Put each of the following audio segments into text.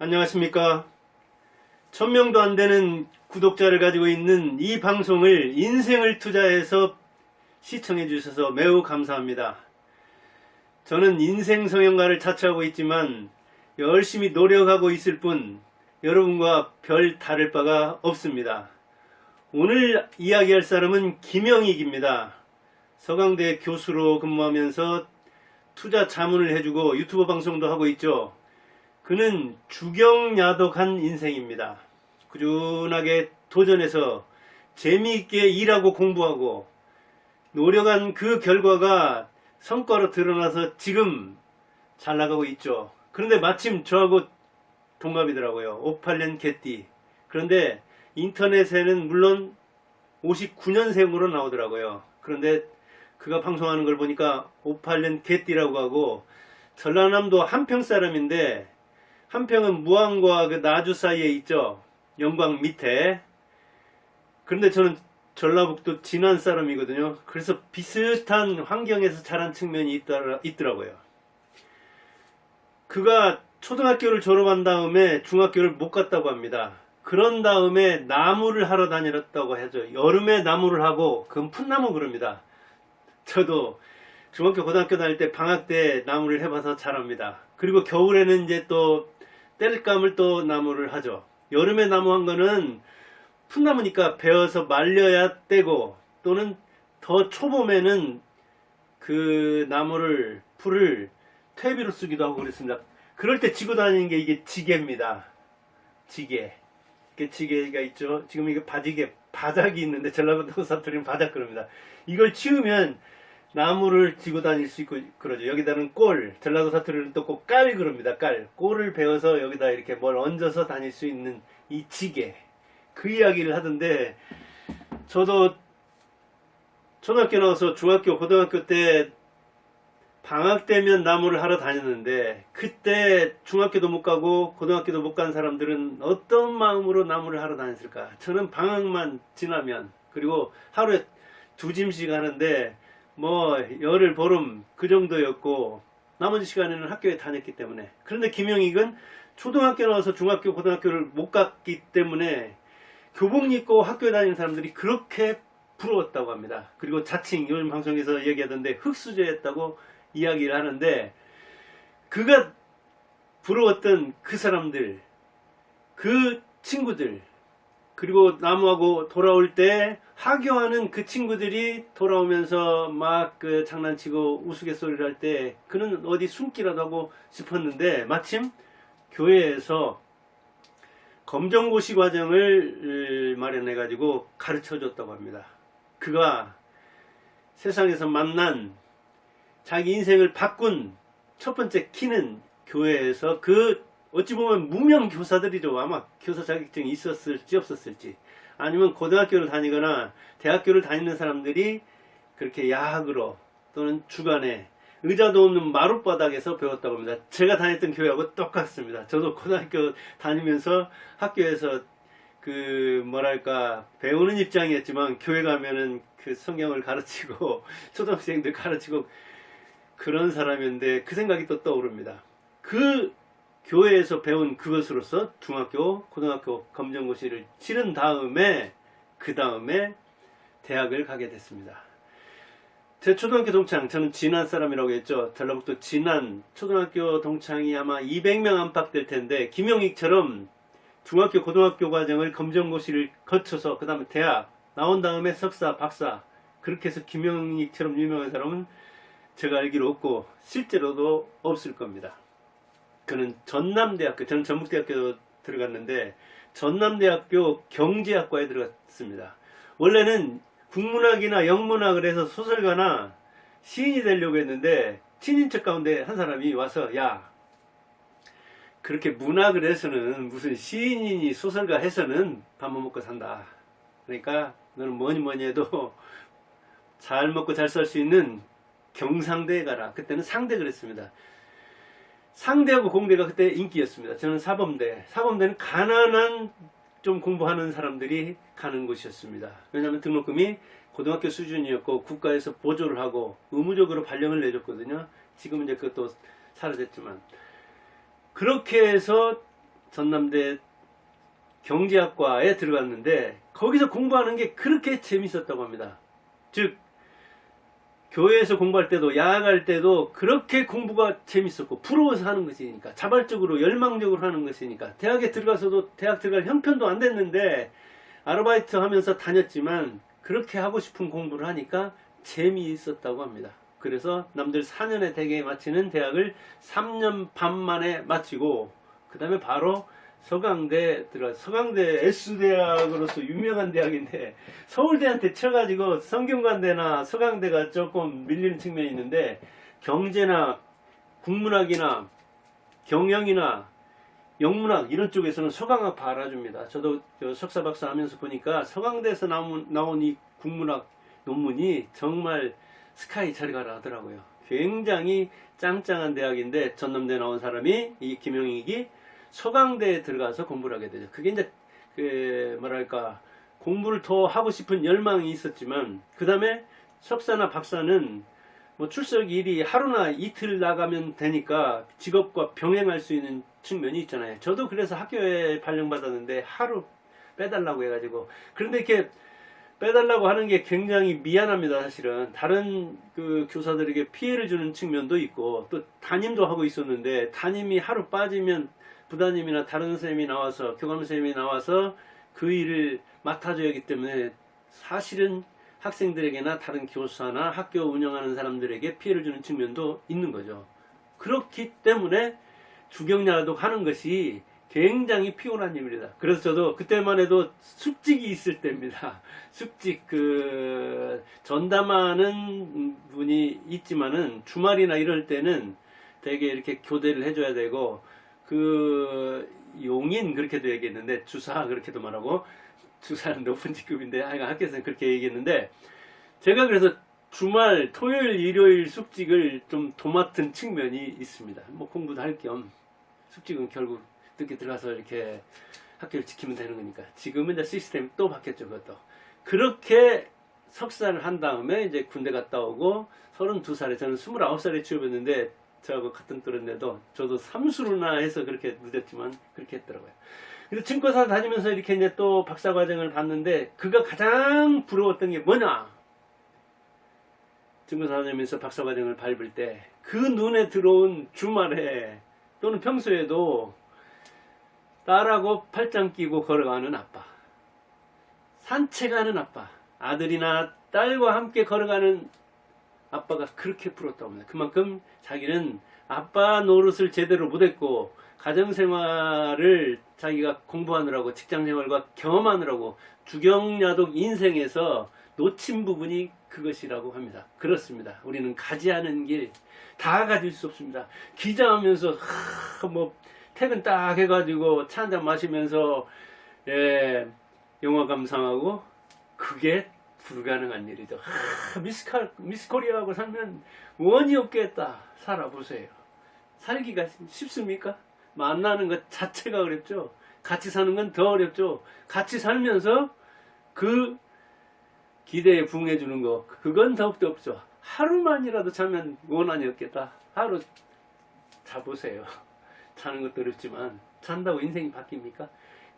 안녕하십니까. 1000명도 안 되는 구독자를 가지고 있는 이 방송을 인생을 투자해서 시청해 주셔서 매우 감사합니다. 저는 인생 성형가를 자처하고 있지만 열심히 노력하고 있을 뿐 여러분과 별 다를 바가 없습니다. 오늘 이야기할 사람은 김영익입니다. 서강대 교수로 근무하면서 투자 자문을 해주고 유튜브 방송도 하고 있죠. 그는 주경야독한 인생입니다. 꾸준하게 도전해서 재미있게 일하고 공부하고 노력한 그 결과가 성과로 드러나서 지금 잘 나가고 있죠. 그런데 마침 저하고 동갑이더라고요. 58년 개띠. 그런데 인터넷에는 물론 59년생으로 나오더라고요. 그런데 그가 방송하는 걸 보니까 58년 개띠라고 하고 전라남도 한평 사람인데 한평은 무안과 그 나주 사이에 있죠. 영광 밑에. 그런데 저는 전라북도 진안 사람이거든요. 그래서 비슷한 환경에서 자란 측면이 있더라고요. 그가 초등학교를 졸업한 다음에 중학교를 못 갔다고 합니다. 그런 다음에 나무를 하러 다녔다고 하죠. 여름에 나무를 하고 그건 풋나무 그럽니다. 저도 중학교 고등학교 다닐 때 방학 때 나무를 해봐서 잘합니다. 그리고 겨울에는 이제 또 땔감을 또 나무를 하죠. 여름에 나무 한 거는 풋나무니까 베어서 말려야 떼고 또는 더 초봄에는 그 나무를 풀을 퇴비로 쓰기도 하고 그랬습니다. 그럴 때 지고 다니는 게 이게 지게입니다. 지게. 이게 지게가 있죠. 지금 이게 바지게 바닥이 있는데 전라도 사투리는 바닥 그럽니다. 이걸 치우면 나무를 지고 다닐 수 있고 그러죠. 여기다는 꼴, 전라도 사투리는 또 꼭 깔 그럽니다. 깔. 꼴을 베어서 여기다 이렇게 뭘 얹어서 다닐 수 있는 이 지게. 그 이야기를 하던데 저도 초등학교 나와서 중학교, 고등학교 때 방학 때면 나무를 하러 다녔는데 그때 중학교도 못 가고 고등학교도 못 간 사람들은 어떤 마음으로 나무를 하러 다녔을까? 저는 방학만 지나면 그리고 하루에 2짐씩 하는데 뭐 열흘 보름 그 정도였고 나머지 시간에는 학교에 다녔기 때문에. 그런데 김영익은 초등학교 나와서 중학교 고등학교를 못 갔기 때문에 교복 입고 학교에 다니는 사람들이 그렇게 부러웠다고 합니다. 그리고 자칭 요즘 방송에서 얘기하던데 흙수저였다고 이야기를 하는데 그가 부러웠던 그 사람들, 그 친구들, 그리고 나무하고 돌아올 때 하교하는 그 친구들이 돌아오면서 막 그 장난치고 우스갯소리를 할 때 그는 어디 숨기라도 하고 싶었는데 마침 교회에서 검정고시 과정을 마련해 가지고 가르쳐 줬다고 합니다. 그가 세상에서 만난 자기 인생을 바꾼 첫 번째 키는 교회에서 그 어찌 보면 무명 교사들이죠. 아마 교사 자격증이 있었을지 없었을지 아니면 고등학교를 다니거나 대학교를 다니는 사람들이 그렇게 야학으로 또는 주간에 의자도 없는 마룻바닥에서 배웠다고 합니다. 제가 다녔던 교회하고 똑같습니다. 저도 고등학교 다니면서 학교에서 그 뭐랄까 배우는 입장이었지만 교회 가면은 그 성경을 가르치고 초등학생들 가르치고 그런 사람이었는데 그 생각이 또 떠오릅니다. 그 교회에서 배운 그것으로서 중학교, 고등학교 검정고시를 치른 다음에 그 다음에 대학을 가게 됐습니다. 제 초등학교 동창, 저는 진안 사람이라고 했죠. 전라북도 진안 초등학교 동창이 아마 200명 안팎 될 텐데 김영익처럼 중학교, 고등학교 과정을 검정고시를 거쳐서 그 다음에 대학 나온 다음에 석사, 박사 그렇게 해서 김영익처럼 유명한 사람은 제가 알기로 없고 실제로도 없을 겁니다. 그는 전남대학교, 저는 전북대학교 들어갔는데 전남대학교 경제학과에 들어갔습니다. 원래는 국문학이나 영문학을 해서 소설가나 시인이 되려고 했는데 친인척 가운데 한 사람이 와서 야 그렇게 문학을 해서는 무슨 시인이니 소설가 해서는 밥 못 먹고 산다. 그러니까 너는 뭐니 해도 잘 먹고 잘 살 수 있는 경상대에 가라. 그때는 상대 그랬습니다. 상대하고 공대가 그때 인기였습니다. 저는 사범대. 사범대는 가난한 좀 공부하는 사람들이 가는 곳이었습니다. 왜냐하면 등록금이 고등학교 수준이었고 국가에서 보조를 하고 의무적으로 발령을 내줬거든요. 지금은 이제 그것도 사라졌지만 그렇게 해서 전남대 경제학과에 들어갔는데 거기서 공부하는 게 그렇게 재밌었다고 합니다. 즉 교회에서 공부할 때도 야학할 때도 그렇게 공부가 재밌었고 부러워서 하는 것이니까, 자발적으로 열망적으로 하는 것이니까. 대학에 들어가서도 대학 들어갈 형편도 안 됐는데 아르바이트 하면서 다녔지만 그렇게 하고 싶은 공부를 하니까 재미있었다고 합니다. 그래서 남들 4년에 대개에 마치는 대학을 3년 반 만에 마치고 그 다음에 바로 서강대 들어가. 서강대 S대학으로서 유명한 대학인데 서울대한테 쳐가지고 성균관대나 서강대가 조금 밀리는 측면이 있는데, 경제나 국문학이나 경영이나 영문학 이런 쪽에서는 서강학 알아줍니다. 저도 석사 박사 하면서 보니까 서강대에서 나온 이 국문학 논문이 정말 스카이 저리 가라 하더라고요. 굉장히 짱짱한 대학인데 전남대 나온 사람이, 이 김영익이 서강대에 들어가서 공부를 하게 되죠. 그게 이제 뭐랄까 공부를 더 하고 싶은 열망이 있었지만, 그 다음에 석사나 박사는 뭐 출석일이 하루나 이틀 나가면 되니까 직업과 병행할 수 있는 측면이 있잖아요. 저도 그래서 학교에 발령받았는데 하루 빼달라고 해가지고, 그런데 이렇게 빼달라고 하는 게 굉장히 미안합니다. 사실은 다른 그 교사들에게 피해를 주는 측면도 있고, 또 담임도 하고 있었는데 담임이 하루 빠지면 부담임이나 다른 선생님이 나와서, 교감 선생님이 나와서 그 일을 맡아줘야 하기 때문에 사실은 학생들에게나 다른 교사나 학교 운영하는 사람들에게 피해를 주는 측면도 있는 거죠. 그렇기 때문에 주경야도 하는 것이 굉장히 피곤한 일입니다. 그래서 저도 그때만 해도 숙직이 있을 때입니다. 숙직, 전담하는 분이 있지만은 주말이나 이럴 때는 되게 이렇게 교대를 해줘야 되고, 용인 그렇게도 얘기했는데, 주사 그렇게도 말하고, 주사는 높은 직급인데 하여간 학교에서는 그렇게 얘기했는데, 제가 그래서 주말 토요일 일요일 숙직을 좀 도맡은 측면이 있습니다. 뭐 공부도 할 겸 숙직은 결국 늦게 들어가서 이렇게 학교를 지키면 되는 거니까. 지금은 이제 시스템이 또 바뀌었죠. 그것도 그렇게 석사를 한 다음에 이제 군대 갔다 오고 32살에, 저는 29살에 취업했는데 저하고 같은 또래인데도 저도 삼수로나 해서 그렇게 늦었지만 그렇게 했더라고요. 근데 증권사 다니면서 이렇게 이제 또 박사과정을 봤는데, 그가 가장 부러웠던 게 뭐냐? 증권사 다니면서 박사과정을 밟을 때 그 눈에 들어온 주말에 또는 평소에도 딸하고 팔짱 끼고 걸어가는 아빠, 산책하는 아빠, 아들이나 딸과 함께 걸어가는 아빠가 그렇게 부럽다고 합니다. 그만큼 자기는 아빠 노릇을 제대로 못했고 가정생활을 자기가 공부하느라고, 직장생활과 경험하느라고 주경야독 인생에서 놓친 부분이 그것이라고 합니다. 그렇습니다. 우리는 가지 않은 길 다 가질 수 없습니다. 기자하면서 뭐 퇴근 딱 해가지고 차 한잔 마시면서 영화 감상하고, 그게 불가능한 일이죠. 미스코리아하고 살면 원이 없겠다. 살아보세요. 살기가 쉽습니까? 만나는 것 자체가 어렵죠. 같이 사는 건 더 어렵죠. 같이 살면서 그 기대에 부응해주는 거, 그건 더욱더 없죠. 하루만이라도 자면 원한이 없겠다. 하루 자보세요. 자는 것도 어렵지만 잔다고 인생이 바뀝니까?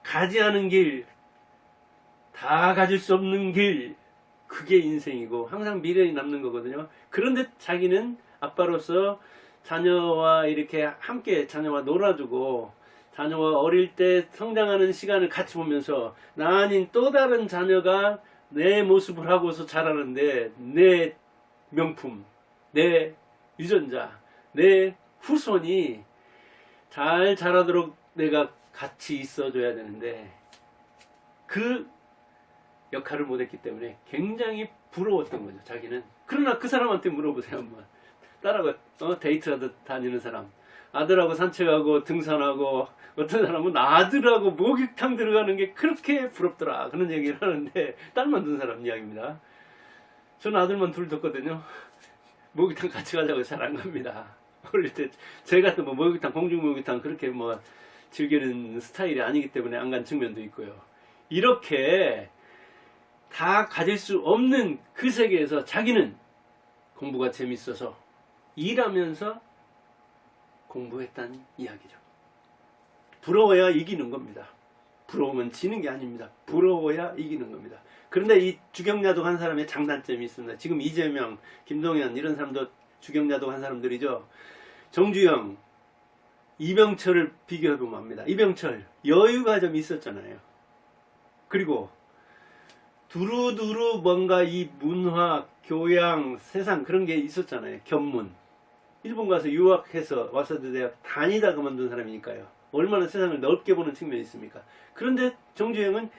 가지 않은 길, 다 가질 수 없는 길, 그게 인생이고 항상 미련이 남는 거거든요. 그런데 자기는 아빠로서 자녀와 이렇게 함께 자녀와 놀아주고, 자녀와 어릴 때 성장하는 시간을 같이 보면서 나 아닌 또 다른 자녀가 내 모습을 하고서 자라는데, 내 명품, 내 유전자, 내 후손이 잘 자라도록 내가 같이 있어줘야 되는데 그 역할을 못했기 때문에 굉장히 부러웠던 거죠, 자기는. 그러나 그 사람한테 물어보세요, 한번. 딸하고 데이트하듯 다니는 사람, 아들하고 산책하고 등산하고, 어떤 사람은 아들하고 목욕탕 들어가는 게 그렇게 부럽더라, 그런 얘기를 하는데, 딸만 둔 사람 이야기입니다. 저는 아들만 둘 뒀거든요. 목욕탕 같이 가자고 잘 안 갑니다. 어릴 때 제가 또 뭐 목욕탕, 공중 목욕탕 그렇게 뭐 즐기는 스타일이 아니기 때문에 안 간 측면도 있고요. 이렇게 다 가질 수 없는 그 세계에서 자기는 공부가 재밌어서 일하면서 공부했다는 이야기죠. 부러워야 이기는 겁니다. 부러우면 지는 게 아닙니다. 부러워야 이기는 겁니다. 그런데 이 주경야독 한 사람의 장단점이 있습니다. 지금 이재명, 김동연 이런 사람도 주경야독 한 사람들이죠. 정주영, 이병철을 비교해보면 압니다. 이병철 여유가 좀 있었잖아요. 그리고 두루두루 뭔가 이 문화, 교양, 세상 그런 게 있었잖아요. 견문. 일본 가서 유학해서 와서도 대학 다니다가 만든 사람이니까요. 얼마나 세상을 넓게 보는 측면이 있습니까? 그런데 정주영은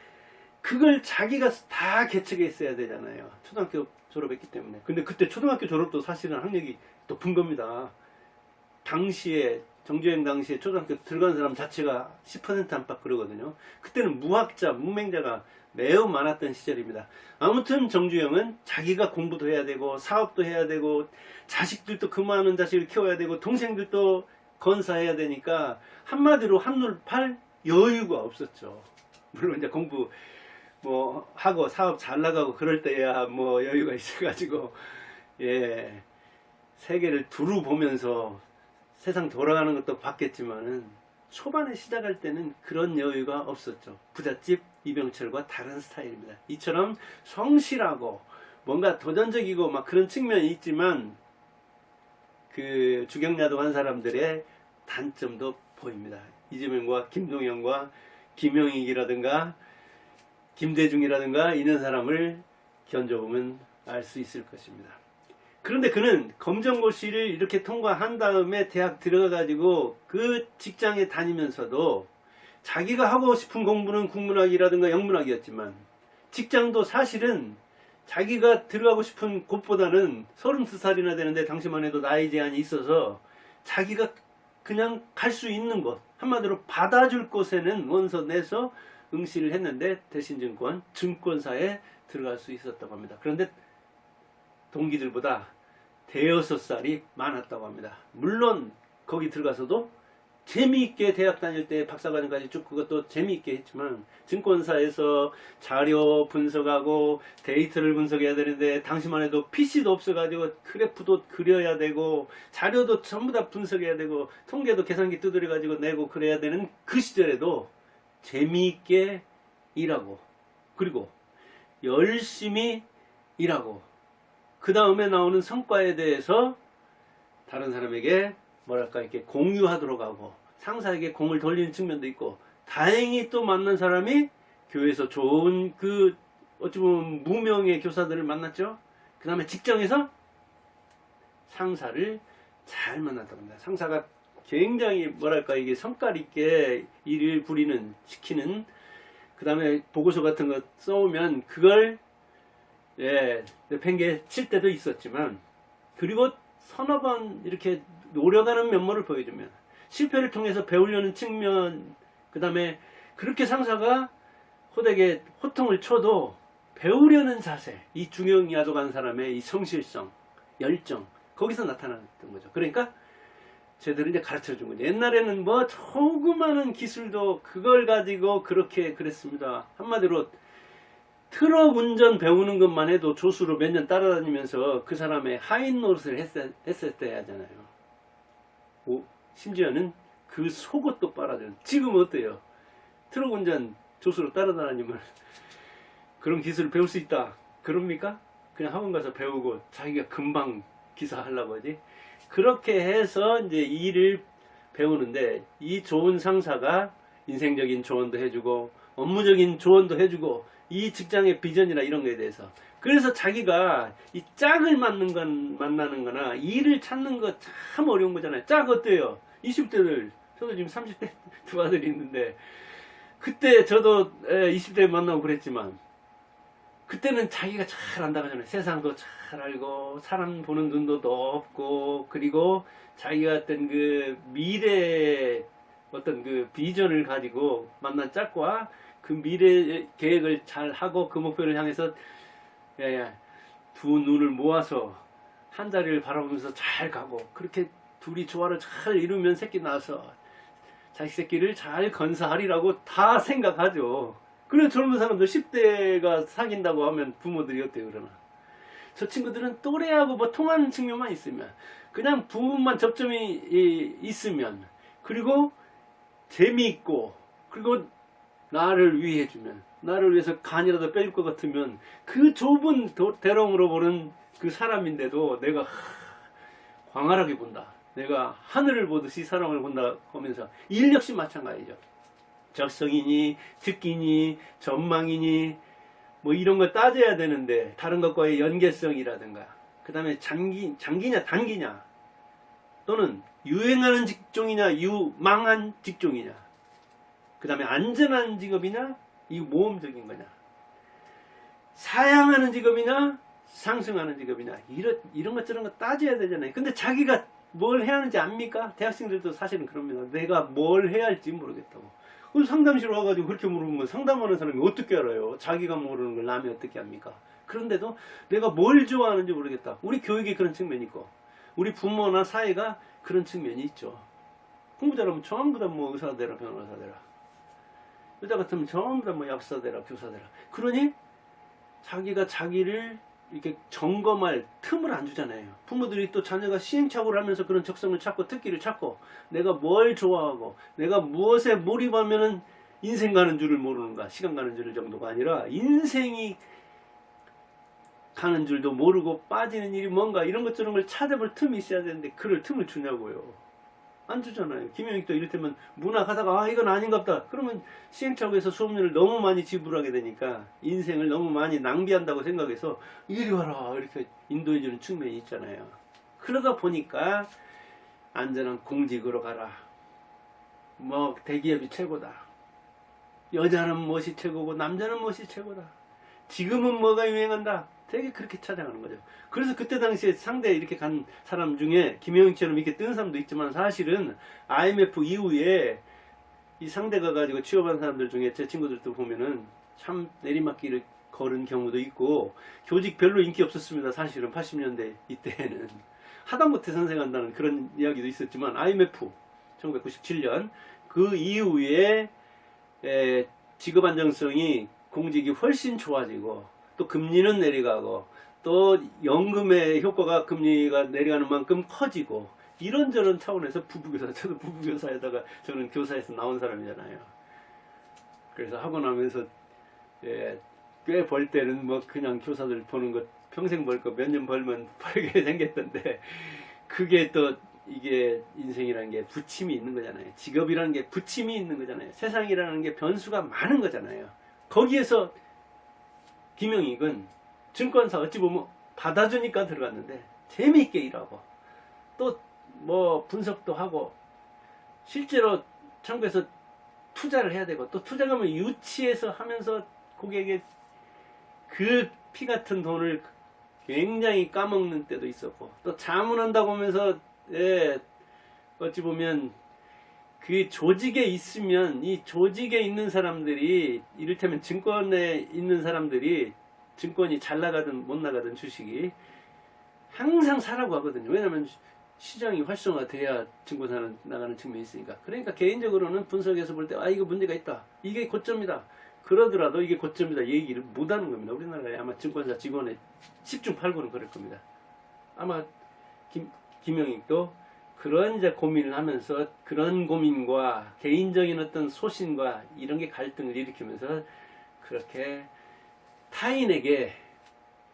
그걸 자기가 다 개척했어야 되잖아요. 초등학교 졸업했기 때문에. 근데 그때 초등학교 졸업도 사실은 학력이 높은 겁니다. 당시에 정주행 당시에 초등학교 들어간 사람 자체가 10% 안팎 그러거든요. 그때는 무학자, 문맹자가 매우 많았던 시절입니다. 아무튼 정주영은 자기가 공부도 해야 되고 사업도 해야 되고 자식들도 그 많은 자식을 키워야 되고 동생들도 건사해야 되니까 한마디로 한눈 팔 여유가 없었죠. 물론 이제 공부 뭐 하고 사업 잘 나가고 그럴 때야 뭐 여유가 있어가지고 예 세계를 두루 보면서 세상 돌아가는 것도 봤겠지만은 초반에 시작할 때는 그런 여유가 없었죠. 부잣집 이병철과 다른 스타일입니다. 이처럼 성실하고 뭔가 도전적이고 막 그런 측면이 있지만 그 주경야독 한 사람들의 단점도 보입니다. 이재명과 김동연과 김영익이라든가 김대중이라든가 이런 사람을 견줘보면 알 수 있을 것입니다. 그런데 그는 검정고시를 이렇게 통과한 다음에 대학 들어가가지고 그 직장에 다니면서도 자기가 하고 싶은 공부는 국문학이라든가 영문학이었지만 직장도 사실은 자기가 들어가고 싶은 곳보다는 32살이나 되는데 당시만 해도 나이 제한이 있어서 자기가 그냥 갈 수 있는 곳, 한마디로 받아줄 곳에는 원서 내서 응시를 했는데 대신증권, 증권사에 들어갈 수 있었다고 합니다. 그런데 동기들보다 대여섯 살이 많았다고 합니다. 물론 거기 들어가서도 재미있게 대학 다닐 때 박사과정까지 쭉 그것도 재미있게 했지만 증권사에서 자료 분석하고 데이터를 분석해야 되는데 당시만 해도 PC도 없어가지고 그래프도 그려야 되고 자료도 전부 다 분석해야 되고 통계도 계산기 두드려가지고 내고 그래야 되는 그 시절에도 재미있게 일하고 그리고 열심히 일하고 그 다음에 나오는 성과에 대해서 다른 사람에게 뭐랄까 이렇게 공유하도록 하고 상사에게 공을 돌리는 측면도 있고 다행히 또 만난 사람이 교회에서 좋은 그 어찌 보면 무명의 교사들을 만났죠. 그 다음에 직장에서 상사를 잘 만났다고 합니다. 상사가 굉장히 뭐랄까 이게 성깔 있게 일을 부리는 시키는 그 다음에 보고서 같은 거 써오면 그걸 팽개 칠 때도 있었지만 그리고 서너 번 이렇게 노력하는 면모를 보여주면 실패를 통해서 배우려는 측면 그 다음에 그렇게 상사가 호되게 호통을 쳐도 배우려는 자세 이 주경야독 한 사람의 이 성실성 열정 거기서 나타났던 거죠. 그러니까 쟤들은 이제 가르쳐 준 거죠. 옛날에는 뭐 조그마한 기술도 그걸 가지고 그렇게 그랬습니다. 한마디로 트럭 운전 배우는 것만 해도 조수로 몇 년 따라다니면서 그 사람의 하인 노릇을 했었어야 하잖아요. 심지어는 그 속옷도 빨아줘요. 지금 어때요? 트럭 운전 조수로 따라다니면 그런 기술을 배울 수 있다. 그럽니까? 그냥 학원 가서 배우고 자기가 금방 기사하려고 하지. 그렇게 해서 이제 일을 배우는데 이 좋은 상사가 인생적인 조언도 해주고 업무적인 조언도 해주고 이 직장의 비전이나 이런 거에 대해서 그래서 자기가 이 짝을 만나는 거나 일을 찾는 거 참 어려운 거잖아요. 짝 어때요? 20대들 저도 지금 30대 두 아들이 있는데 그때 저도 20대 만나고 그랬지만 그때는 자기가 잘 안다고 하잖아요. 세상도 잘 알고 사람 보는 눈도 높고 그리고 자기가 어떤 그 미래의 어떤 그 비전을 가지고 만난 짝과 그 미래 계획을 잘 하고 그 목표를 향해서 두 눈을 모아서 한 자리를 바라보면서 잘 가고 그렇게 둘이 조화를 잘 이루면 새끼 낳아서 자식 새끼를 잘 건사하리라고 다 생각하죠. 그래 젊은 사람들 10대가 사귄다고 하면 부모들이 어때요 그러나 저 친구들은 또래하고 뭐 통하는 측면만 있으면 그냥 부모만 접점이 있으면 그리고 재미있고 그리고 나를 위해주면 나를 위해서 간이라도 뺄 것 같으면 그 좁은 대롱으로 보는 그 사람인데도 내가 광활하게 본다. 내가 하늘을 보듯이 사람을 본다 하면서 일 역시 마찬가지죠. 적성이니 듣기니 전망이니 뭐 이런 거 따져야 되는데 다른 것과의 연계성이라든가 그 다음에 장기냐 단기냐 또는 유행하는 직종이냐 유망한 직종이냐 그 다음에 안전한 직업이냐 이거 모험적인 거냐 사양하는 직업이냐 상승하는 직업이냐 이런 것 저런 거 따져야 되잖아요. 근데 자기가 뭘 해야 하는지 압니까? 대학생들도 사실은 그럽니다. 내가 뭘 해야 할지 모르겠다고. 그럼 상담실 와가지고 그렇게 물어보면 상담하는 사람이 어떻게 알아요? 자기가 모르는 걸 남이 어떻게 합니까? 그런데도 내가 뭘 좋아하는지 모르겠다. 우리 교육에 그런 측면이 있고 우리 부모나 사회가 그런 측면이 있죠. 공부 잘하면 전부 다 뭐 의사 되라 변호사 되라 여자 같으면 전부 다 뭐 약사 되라 교사 되라 그러니 자기가 자기를 이렇게 점검할 틈을 안 주잖아요. 부모들이 또 자녀가 시행착오를 하면서 그런 적성을 찾고 특기를 찾고 내가 뭘 좋아하고 내가 무엇에 몰입하면은 인생 가는 줄을 모르는가 시간 가는 줄 정도가 아니라 인생이 가는 줄도 모르고 빠지는 일이 뭔가 이런 것 저런 걸 찾아볼 틈이 있어야 되는데 그럴 틈을 주냐고요. 안 주잖아요. 김영익도 이를테면 문학 하다가 이건 아닌갑다. 그러면 시행착오에서 수업료를 너무 많이 지불하게 되니까 인생을 너무 많이 낭비한다고 생각해서 이리 와라 이렇게 인도해주는 측면이 있잖아요. 그러다 보니까 안전한 공직으로 가라. 뭐 대기업이 최고다. 여자는 무엇이 최고고 남자는 무엇이 최고다. 지금은 뭐가 유행한다. 되게 그렇게 찾아가는 거죠. 그래서 그때 당시에 상대 이렇게 간 사람 중에 김영익처럼 이렇게 뜬 사람도 있지만 사실은 IMF 이후에 이 상대가 가지고 취업한 사람들 중에 제 친구들도 보면은 참 내리막길을 걸은 경우도 있고 교직 별로 인기 없었습니다. 사실은 80년대 이때는 하다못해 선생한다는 그런 이야기도 있었지만 IMF 1997년 그 이후에 직업 안정성이 공직이 훨씬 좋아지고 또 금리는 내려가고 또 연금의 효과가 금리가 내려가는 만큼 커지고 이런저런 차원에서 부부교사 저도 부부교사에다가 저는 교사에서 나온 사람이잖아요. 그래서 하고 나면서 꽤 벌 때는 뭐 그냥 교사들 보는 것 평생 벌 거 몇 년 벌면 벌게 생겼던데 그게 또 이게 인생이라는 게 부침이 있는 거잖아요. 직업이라는 게 부침이 있는 거잖아요. 세상이라는 게 변수가 많은 거잖아요. 거기에서 김영익은 증권사 어찌 보면 받아주니까 들어갔는데 재미있게 일하고 또 뭐 분석도 하고 실제로 참고해서 투자를 해야 되고 또 투자금을 유치해서 하면서 고객에게 그 피 같은 돈을 굉장히 까먹는 때도 있었고 또 자문한다고 하면서 어찌 보면 그 조직에 있으면 이 조직에 있는 사람들이 이를테면 증권에 있는 사람들이 증권이 잘 나가든 못 나가든 주식이 항상 사라고 하거든요. 왜냐하면 시장이 활성화돼야 증권사는 나가는 측면이 있으니까. 그러니까 개인적으로는 분석해서 볼 때 이거 문제가 있다. 이게 고점이다. 그러더라도 이게 고점이다 얘기를 못하는 겁니다. 우리나라에 아마 증권사 직원의 10중 8구는 그럴 겁니다. 아마 김영익도 그런 이제 고민을 하면서 그런 고민과 개인적인 어떤 소신과 이런 게 갈등을 일으키면서 그렇게 타인에게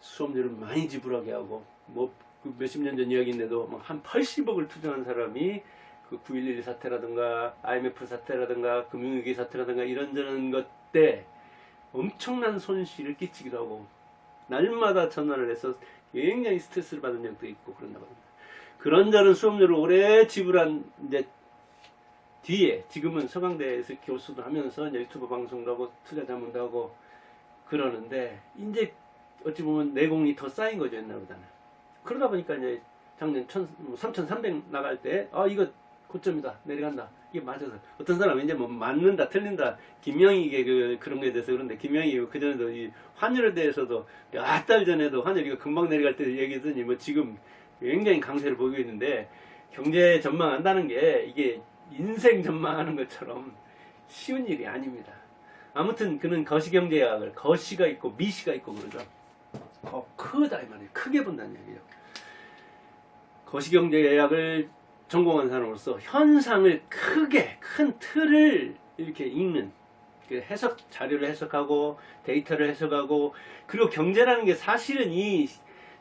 수업료를 많이 지불하게 하고 뭐 그 몇십 년 전 이야기인데도 뭐 한 80억을 투자한 사람이 그 9.11 사태라든가 IMF 사태라든가 금융위기 사태라든가 이런저런 것 때 엄청난 손실을 끼치기도 하고 날마다 전화를 해서 굉장히 스트레스를 받은 적도 있고 그런다고 합니다. 그런저런 수업료를 오래 지불한 이제 뒤에 지금은 서강대에서 교수도 하면서 이제 유튜브 방송도 하고 투자 자문도 하고 그러는데 이제 어찌 보면 내공이 더 쌓인 거죠 옛날보다는. 그러다 보니까 이제 작년 3,300 나갈 때 이거 고점이다 내려간다 이게 맞아서 어떤 사람은 이제 뭐 맞는다 틀린다 김영익의 그런 거에 대해서 그런데 김영익이 그전에도 이 환율에 대해서도 몇 달 전에도 환율이 이거 금방 내려갈 때 얘기했더니 뭐 지금 굉장히 강세를 보이고 있는데 경제 전망한다는 게 이게 인생 전망하는 것처럼 쉬운 일이 아닙니다. 아무튼 그는 거시경제학을 거시가 있고 미시가 있고 그러죠. 크다 이 말이에요. 크게 본다는 얘기죠. 거시경제학을 전공한 사람으로서 현상을 크게 큰 틀을 이렇게 읽는 그 해석 자료를 해석하고 데이터를 해석하고 그리고 경제라는 게 사실은 이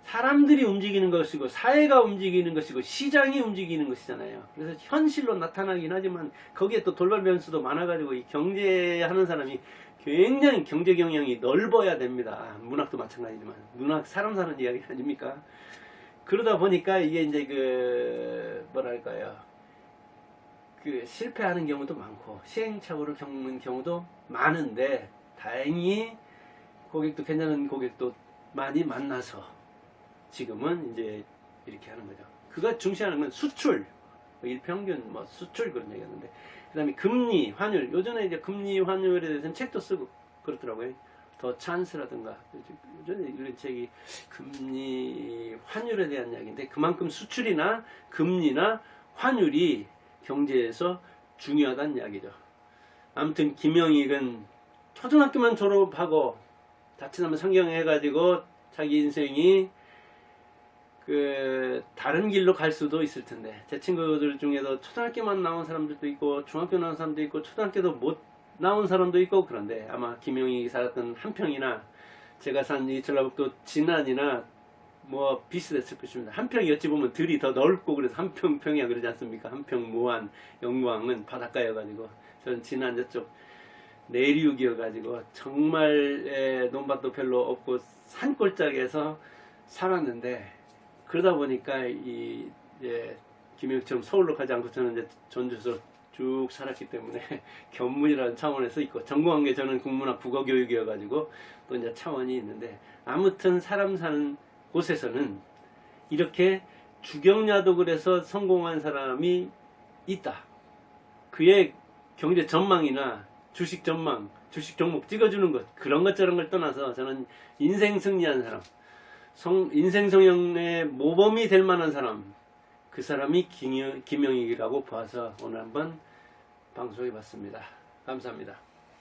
사람들이 움직이는 것이고 사회가 움직이는 것이고 시장이 움직이는 것이잖아요. 그래서 현실로 나타나긴 하지만 거기에 또 돌발 변수도 많아가지고 이 경제하는 사람이 굉장히 경제 경영이 넓어야 됩니다. 문학도 마찬가지지만 문학 사람 사는 이야기 아닙니까? 그러다 보니까 이게 이제 그 뭐랄까요, 그 실패하는 경우도 많고 시행착오를 겪는 경우도 많은데 다행히 고객도 괜찮은 고객도 많이 만나서 지금은 이제 이렇게 하는 거죠. 그가 중시하는 건 수출, 일평균 뭐 수출 그런 얘기였는데, 그 다음에 금리, 환율. 요즘에 이제 금리, 환율에 대해서는 책도 쓰고 그렇더라고요. 더 찬스라든가. 요즘에 이런 책이 금리, 환율에 대한 이야기인데, 그만큼 수출이나 금리나 환율이 경제에서 중요하다는 이야기죠. 아무튼 김영익은 초등학교만 졸업하고 자칫하면 성경해가지고 자기 인생이 그 다른 길로 갈 수도 있을 텐데, 제 친구들 중에도 초등학교만 나온 사람들도 있고 중학교 나온 사람도 있고 초등학교도 못 나온 사람도 있고, 그런데 아마 김영익이 살았던 한평이나 제가 산 이 전라북도 진안이나 뭐 비슷했을 것입니다. 한평이 어찌 보면 들이 더 넓고 그래서 한평평이야 그러지 않습니까? 한평, 모안, 영광은 바닷가여가지고, 저는 진안 저쪽 내륙이어가지고 정말 논밭도 별로 없고 산골짜기에서 살았는데, 그러다 보니까 이 이제 김영익처럼 서울로 가지 않고 저는 이제 전주에서 쭉 살았기 때문에 견문이라는 차원에서 있고, 전공한 게 저는 국문학 국어교육이어가지고 또 이제 차원이 있는데, 아무튼 사람 사는 곳에서는 이렇게 주경야도 그래서 성공한 사람이 있다. 그의 경제 전망이나 주식 전망, 주식 종목 찍어주는 것, 그런 것 저런 걸 떠나서 저는 인생 승리한 사람, 인생 성형의 모범이 될 만한 사람, 그 사람이 김영익이라고 봐서 오늘 한번 방송해 봤습니다. 감사합니다.